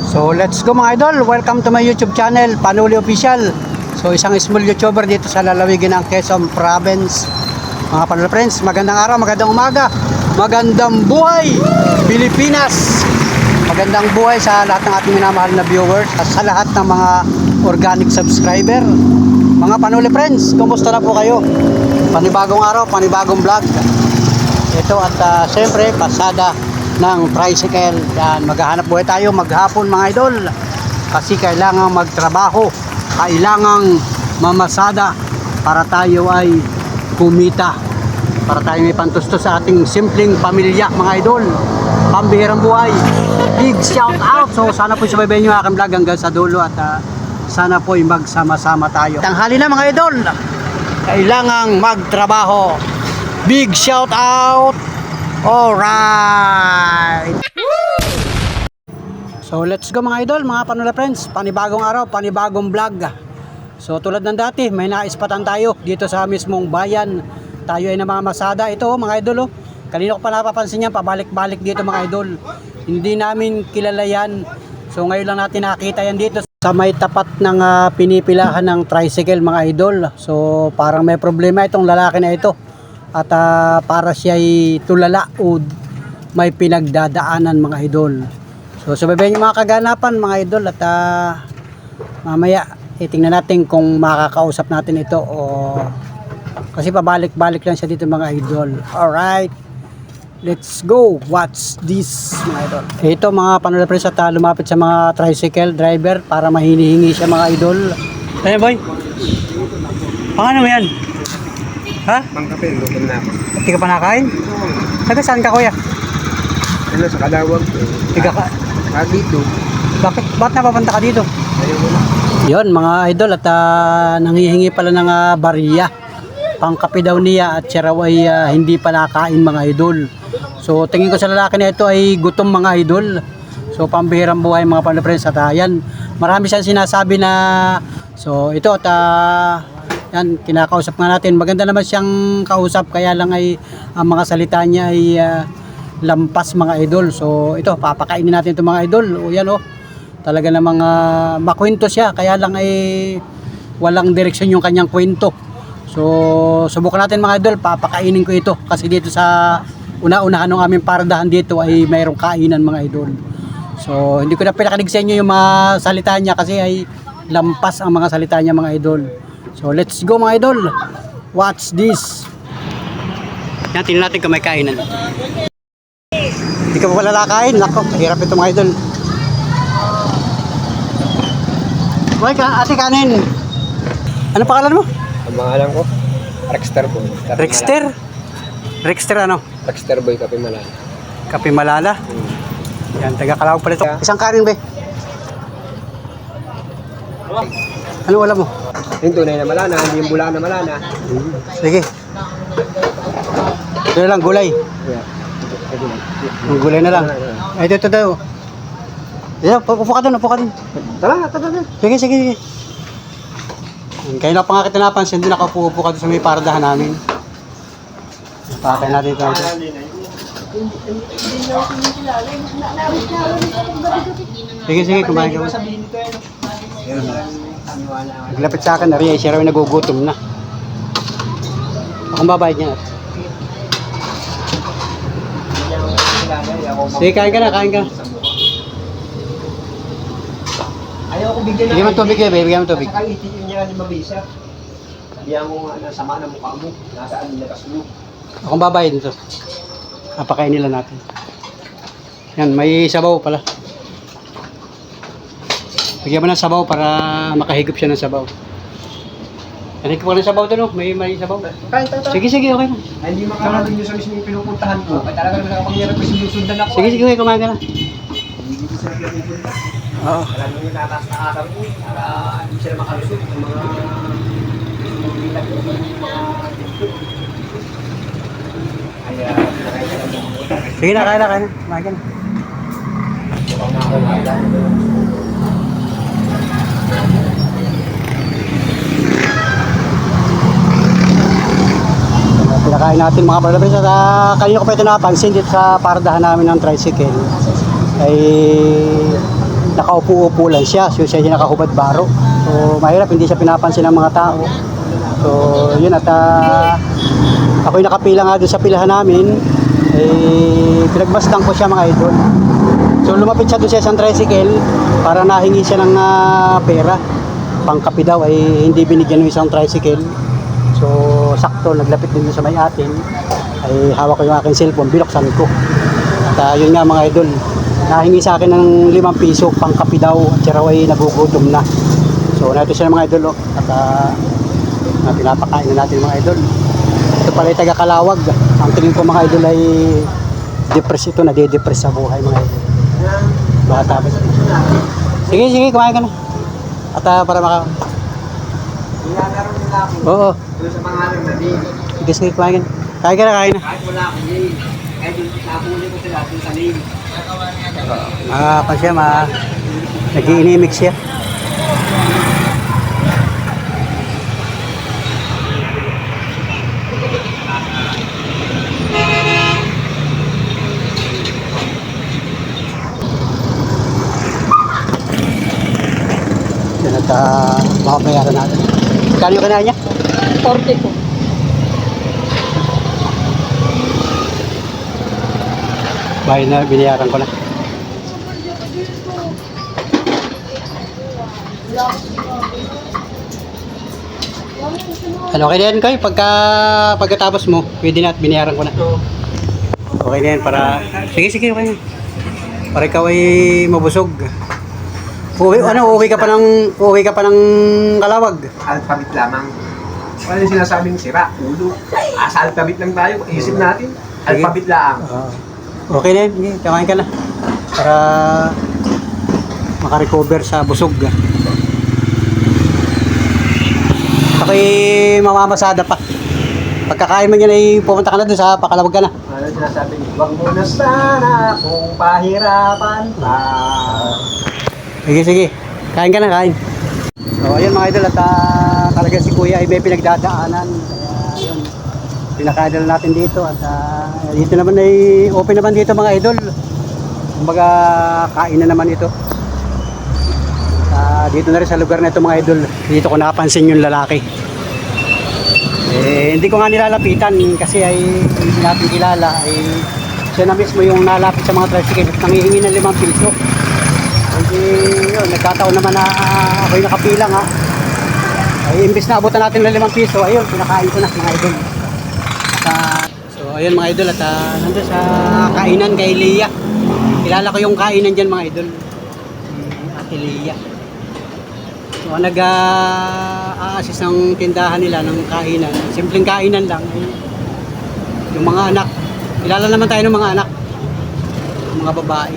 So let's go mga idol, welcome to my YouTube channel, Panuli Official. So isang small YouTuber dito sa lalawigan ng Quezon Province. Mga Panuli friends, magandang araw, magandang umaga, magandang buhay Pilipinas. Magandang buhay sa lahat ng ating minamahal na viewers, sa lahat ng mga organic subscriber. Mga Panuli friends, kumusta na po kayo? Panibagong araw, panibagong vlog. Ito at siyempre pasada ng tricycle. Yan, maghahanap buhay tayo maghapon mga idol. Kasi kailangan magtrabaho, kailangang mamasada para tayo ay kumita. Para tayo may pantustos sa ating simpleng pamilya mga idol. Pambihirang buhay. Big shout out. So sana po subaybayan nyo aking vlog hanggang sa dulo at sana po magsama-sama tayo. Tanghali na mga idol. Kailangang magtrabaho. Big shout out. Alright. So let's go mga idol, mga Panuli friends. Panibagong araw, panibagong vlog. So tulad ng dati, may naispatan tayo dito sa mismong bayan. Tayo ay namamasada. Ito mga idol oh. Kanina ko pa napapansin yan, pabalik-balik dito mga idol. Hindi namin kilala yan. So ngayon lang natin nakita yan dito sa may tapat ng pinipilahan ng tricycle mga idol. So parang may problema itong lalaki na ito. At para siya ay tulala o may pinagdadaanan mga idol. So sabayin yung mga kaganapan mga idol. At mamaya tingnan natin kung makakausap natin ito o kasi pabalik-balik lang siya dito mga idol. Alright, let's go. Watch this mga idol. Ito mga Panuli friends at lumapit sa mga tricycle driver para mahinihingi siya mga idol. Ayun boy, paano mo yan? Ha? Pangkape, luto na ako. Hindi ka pa nakain? Taga saan ka kuya? Ano, sa Kalawag. Tiga ka? Dito. Bakit napapunta ka dito? Ayaw mo na. Yun mga idol at nanghihingi pala ng bariya. Pangkape daw niya at siya raw ay hindi pa nakain mga idol. So tingin ko sa lalaki na ito ay gutom mga idol. So pambihirang buhay mga Panuli friends at yan. Marami siyang sinasabi na so ito at yan, kinakausap nga natin. Maganda naman siyang kausap, kaya lang ay ang mga salita niya ay lampas mga idol. So ito, papakainin natin ito mga idol. O yan o, talaga namang makwento siya, kaya lang ay walang direksyon yung kanyang kwento. So subukan natin mga idol, papakainin ko ito. Kasi dito sa una-unahan ng aming paradahan dito ay mayroong kainan mga idol. So hindi ko na pinakadinig sa inyo yung mga salita niya kasi ay lampas ang mga salita niya mga idol. So let's go mga idol. Watch this. Yan, tingnan natin kung may kainan. Hindi ka pa pala nakain. Nako, mahirap ito mga idol. Boy, ate kanin. Ano pangalan mo? Ang pangalan ko, Rexter Boy. Rexter? Rexter ano? Rexter Boy, Kape Malala. Kape Malala. Yan, taga Calao pala ito. Isang kanin ba? Ano wala mo? Yung tunay na malana, hindi yung bula na malana. Sige. Ito na lang, gulay. Yeah. Ang gulay na lang. Ay, ito daw. Yan, upo ka doon, upo ka doon. Tara. Sige. Kaya na pa nga kita napansin, doon nakaupo ka doon sa may paradahan namin. Pakay natin ito. Sige, kumain ka. Naglapit sa akin, nariya, siya raw nagugutom na. Akong babayad niya. Sige, kain ka na. Ayaw ko bigyan Bigyan mo tubig eh, bigyan mo tubig. Saka itiin niya ni Mabisa. Sabihan mo nga na sama ng mukha mo. Nasaan nilakas mo. Akong babayad nito. Kapakain nila natin. Yan, may sabaw pala. Bigyan mo ng sabaw para makahigop siya ng sabaw. Higop ko ng sabaw doon, may sabaw. Kain. Sige, okay na. Ay, hindi makakarating nyo sa mismong pinupuntahan ko. Ay, talaga naman ako nila kasi sinusundan ako. Sige, kumain ka na. Hindi ko sila pinupunta. Oo. Talagang yung tataas na araw ko para hindi sila makalusot ng mga pagbibilag ko. Kaya, nakain ka lang mo. Sige na, kain na. Kumain ka na. Pinakain natin mga Panuli friends. Kanina ko pa ito napansin dito sa paradahan namin ng tricycle ay nakaupo-upo lang siya. So siya yung nakahubad baro. So mahirap, hindi siya pinapansin ng mga tao. So yun at ako'y nakapila nga doon sa pilahan namin. Pinagmasdan ko siya mga idol. So lumapit siya doon sa isang tricycle para nahingi siya ng pera. Pangkapi daw ay hindi binigyan ng isang tricycle. So sakto naglapit din sa may atin. Ay hawak ko yung aking cellphone, binuksan ko. At yun nga mga idol, nahingi sa akin ng 5 piso pangkapi daw at siya raw ay nagugutom na. So natin siya mga idol at pinapakain na natin mga idol. Ito pala yung taga Kalawag. Ang tingin ko mga idol ay depress ito, nade-depress sa buhay mga idol. Bata ba? Sige, sige, kumain ka na. At para maka... Nilalaro nila ako. Oo. Doon sa pangalan na din. Sige, sige, kumain ka na. Kain ka na, kain na. Kahit wala akong name. Kahit yung nakuli ko sila doon sa name. Pa siya, nag-iinimik siya. Yan at makabayaran natin. Kano yung kanahan niya? 40 po. Bahay na, binayaran ko na. Ano, okay na yan kayo? Pagkatapos mo, pwede na at binayaran ko na. Okay na yan para... Sige, sige, okay na. Para ikaw ay mabusog. Uuwi ka pa ng Kalawag. Alphabet lamang. Wala yung sinasabing sira, ulo. Sa alphabet lang tayo, isip natin. Alphabet lang. Okay na yan, sige, kamain ka na. Para makarecover sa busog. Ako'y mamamasada pa. Pagkakain mo yan ay pumunta ka na doon sa Pakalawag ka na. Ano yung sinasabi niyo? Huwag mo na sana kung pahirapan pa. Sige, sige. Kain ka na, kain. So, ayun mga idol, at talaga si Kuya ay may pinagdadaanan. Kaya, ayun, pinaka-idol natin dito. At dito naman ay open naman dito mga idol. Kumbaga, kain na naman ito. Dito na rin sa lugar na ito mga idol. Dito ko napansin yung lalaki. Hindi ko nga nilalapitan kasi ay hindi natin kilala. Siya na mismo yung nalapit sa mga tricycle at nangihingi ng 5 piso. Yun, nagkataon naman na ako'y nakapila nga. Imbis na abutan natin ng 5 piso, ayun, pinakain ko na mga idol. So ayun mga idol, at nandun sa kainan kay Leah. Kilala ko yung kainan dyan mga idol. Ate Leah. So nag-a-assist ng tindahan nila ng kainan. Simpleng kainan lang. Yung mga anak. Kilala naman tayo ng mga anak. Yung mga babae.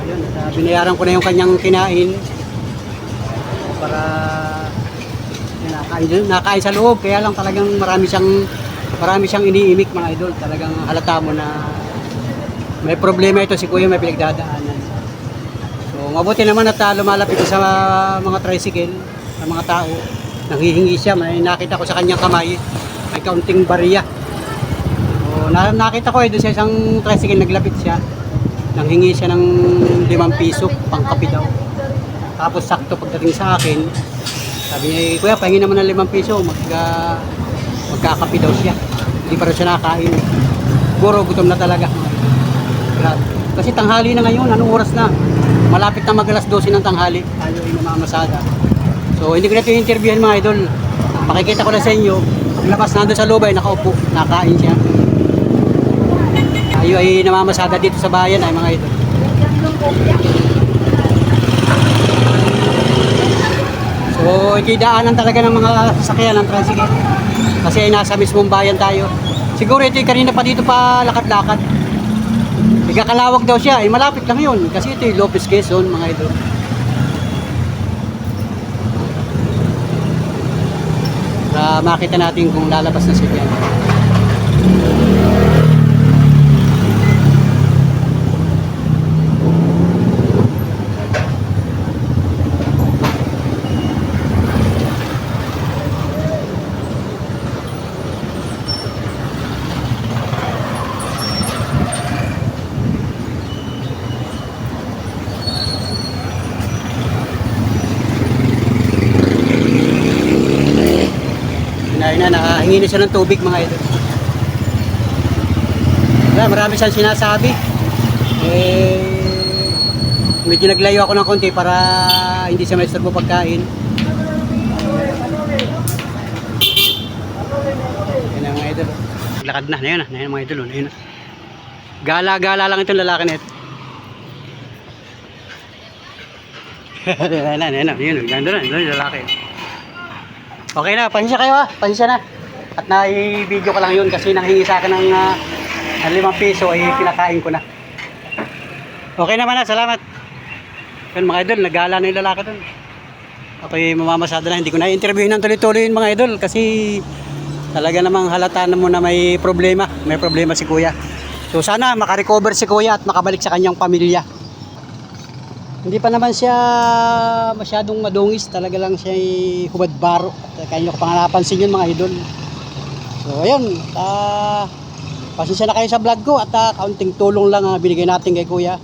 Ayun, binayaran ko na yung kanyang kinain para nakain sa loob. Kaya lang talagang marami siyang iniimik mga idol. Talagang halata mo na may problema ito si Kuya, may pinagdadaanan. So mabuti naman at lumalapit sa mga tricycle, sa mga tao. Nanghihingi siya, may nakita ko sa kanyang kamay, may kaunting barya. So nakita ko doon sa isang tricycle, naglapit siya. Nanghingi siya ng 5 piso, pangkapi daw. Tapos sakto pagdating sa akin, sabi niya, Kuya, pahingi naman ng 5 piso, magkakapi daw siya. Hindi pa rin siya nakakain. Siguro gutom na talaga. Grabe. Kasi tanghali na ngayon, anong oras na? Malapit na mag-alas 12 ng tanghali. Tayo ay namamasada. So hindi ko na ito interviewin mga idol. Makikita ko na sa inyo, paglabas na doon sa loob ay nakaupo, nakain siya. Tayo ay namamasada dito sa bayan ay mga idol. So ito'y daanan talaga ng mga sasakyan ng tricycle. Kasi ay nasa mismong bayan tayo. Siguro ito'y kanina pa dito pa lakad-lakad. Kalawag daw siya, malapit lang yun. Kasi ito'y Lopez Quezon mga idol. Makita natin kung lalabas na siya dyan. Yan, nakahingi na siya ng tubig mga idol. Wala, marami siyang sinasabi. Medyo naglayo ako ng konti para hindi siya maistorbo pagkain. Yan ang mga idol. Lakad na, na yun mga idol. Ayun na. Gala-gala lang itong lalaki na ito. Yun, ganda na, yung lalaki. Okay na, pasensya kayo ha, pasensya na. At na-video ko lang yun kasi nanghingi sa akin ng 5 piso ay pinakain ko na. Okay naman na, salamat. Yun mga idol, nagala na yung lalaki dun. Ako'y mamamasada na, hindi ko na-interviewin ng tuloy-tuloy yun mga idol kasi talaga namang halata na mo na may problema si kuya. So sana makarecover si kuya at makabalik sa kanyang pamilya. Hindi pa naman siya masyadong madungis, talaga lang siya hubad baro. Kaya nyo ko pang napansin yun mga idol. So ayun, pasensya na kayo sa vlog ko at kaunting tulong lang binigay natin kay kuya.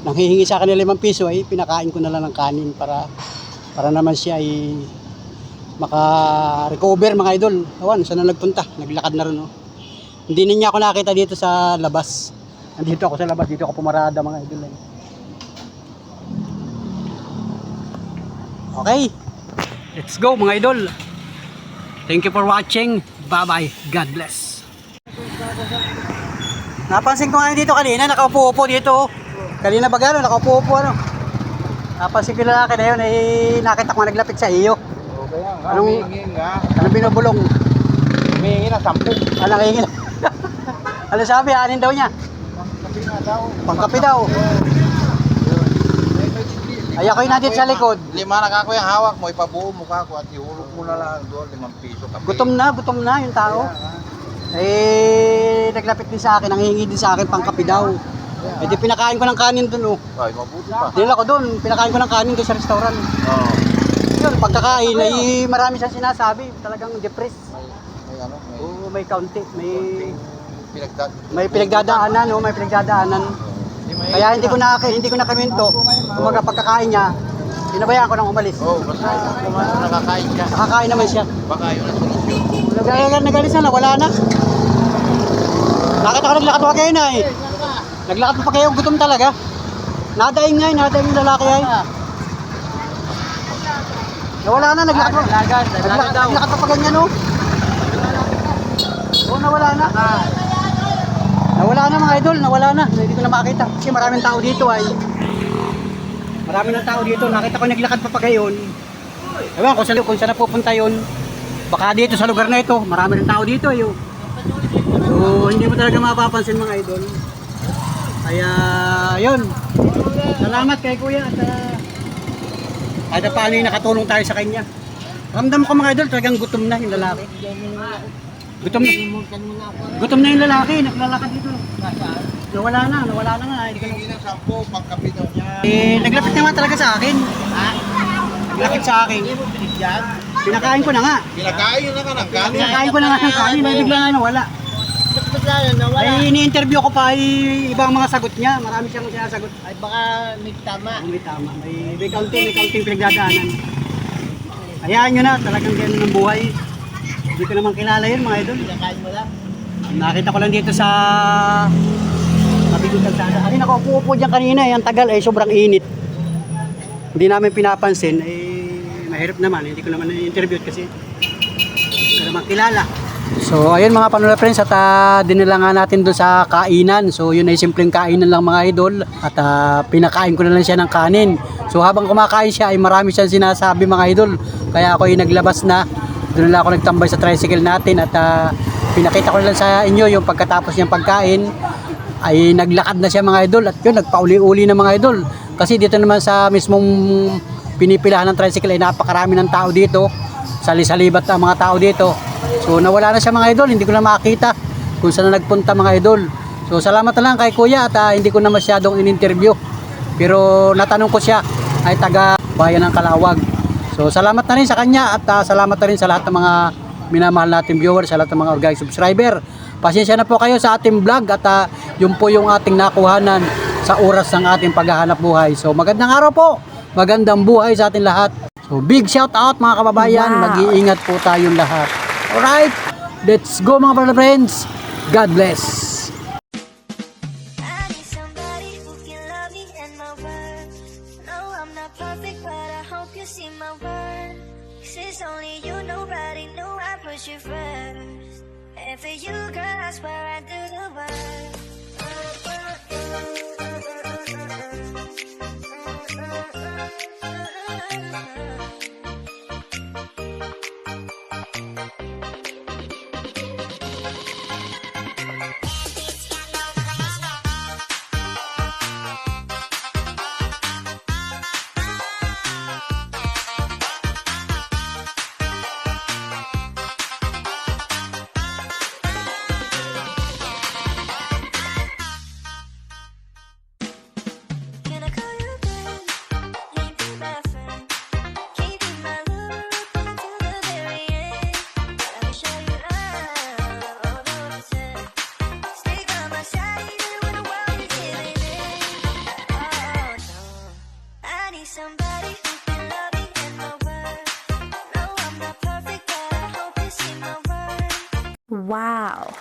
Nang hihingi sa akin ng 5 piso ay pinakain ko na lang ng kanin para naman siya ay maka-recover mga idol. Awan, saan na nagpunta? Naglakad na rin. Oh. Hindi niya ako nakita dito sa labas. Nandito ako sa labas, dito ako pumarada mga idol. Okay, let's go mga idol. Thank you for watching. Bye-bye. God bless. Napansin ko nga dito kanina, nakaupo-upo dito. Kanina ba gano'n, nakaupo-upo ano. Napansin ko yung lalaki na yun, nakita ko naglapit sa iyo. Okay nga. Anong binubulong? Humihingi na 10. Anong hingin? Ano sabi, anin daw niya? Pangkapi nga daw. Pangkapi daw. Ay ako'y nandito sa likod. 5 na kako yung hawak mo, ipabuo mo kako at ihulog mo na lang doon 5 piso kape. Gutom na yung tao. Naglapit din sa akin, nanghihingi din sa akin pangkapi daw. Di pinakain ko ng kanin dun Ay, mabuti pa. Dinala ko dun, pinakain ko ng kanin doon sa restaurant. Oo. Yun, pagkakain ay marami siyang sinasabi, talagang depressed. May ano, Oo, may kaunti, pinagdad. may pinagdadaanan, may pinagdadaanan. Kaya hindi ko na kaminto. Kumaga pagkakain niya, pinabayaan ko nang umalis. Basta nakakain ka. Nakakain naman siya. Baka yun ang solusyon. Nagalis na, wala na. Nakita ko naglakad pa kayo na eh. Naglakad pa kayo, gutom talaga. Nadaing yung lalaki ay. Nawala na, naglakad pa. Naglakad pa ganyan no. Nawala na. Nawala na mga idol, nawala na. Hindi ko na makita. Kasi maraming tao dito ay. Maraming ng tao dito. Nakita ko naglakad pa gayon. Ewan kung saan napupunta yun. Baka dito sa lugar na ito, marami ng tao dito ay. So, hindi mo talaga mapapansin mga idol. Kaya, yun. Salamat kay kuya at kahit paano yung nakatulong tayo sa kanya. Ramdam ko mga idol, talagang gutom na yung lalaki. Gutom na yung lalaki, naglalakad dito. Nawala na nga. Humihingi ng 10, pangkapi daw niya. Naglapit naman talaga sa akin. Naglapit sa akin. Pinakain ko na nga. Pinakain yun na ka ng kanin. Pinakain ko na nga ng kanin, ay bigla nga nawala. Ay ini-interview ko pa ay ibang mga sagot niya. Marami siyang sinasagot. Ay baka may tama. May tama. May kaunting pinagdadaanan. Hayaan nyo na, talagang ganyan ng buhay. Hindi ko naman kilala yun mga idol. Kinakain mo lang. Nakita ko lang dito sa Kabigong Kalsada. Kasi nakaupo dyan kanina, ang tagal ay sobrang init. Hindi namin pinapansin, mahirap naman. Hindi ko naman na-interview kasi hindi ko naman kilala. So ayun mga Panola friends at dinala nga natin doon sa kainan. So yun ay simpleng kainan lang mga idol at pinakain ko na lang siya ng kanin. So habang kumakain siya ay marami siyang sinasabi mga idol. Kaya ako ay naglabas na. Doon lang ako nagtambay sa tricycle natin at pinakita ko na lang sa inyo yung pagkatapos niyang pagkain ay naglakad na siya mga idol at yun nagpauli-uli na mga idol. Kasi dito naman sa mismong pinipilahan ng tricycle ay napakarami ng tao dito. Sali-salibat ang mga tao dito. So nawala na siya mga idol, hindi ko na makita kung saan na nagpunta mga idol. So salamat na lang kay kuya at hindi ko na masyadong in-interview. Pero natanong ko siya ay taga bayan ng Calawag. So salamat na rin sa kanya at salamat na rin sa lahat ng mga minamahal nating viewers, sa lahat ng mga organic subscriber. Pasensya na po kayo sa ating vlog at yun po yung ating nakuhanan sa oras ng ating paghahanap buhay. So magandang araw po, magandang buhay sa ating lahat. So big shout out mga kababayan, mag-iingat po tayong lahat. Alright? Let's go mga brother friends. God bless. I need somebody who can love me and my worth. No, I'm not perfect, but I hope you see my worth. 'Cause it's only you, nobody knew I put you first. And for you, girl, I swear I do the work. Can I call you babe? Can you be my friend? Can you be my love until the very end? Let me show you love, all the reason. Stay by my side even when the world is giving in. Oh no, I need somebody who can love me and my worth. No, I'm not perfect, but I hope you see my worth. Wow.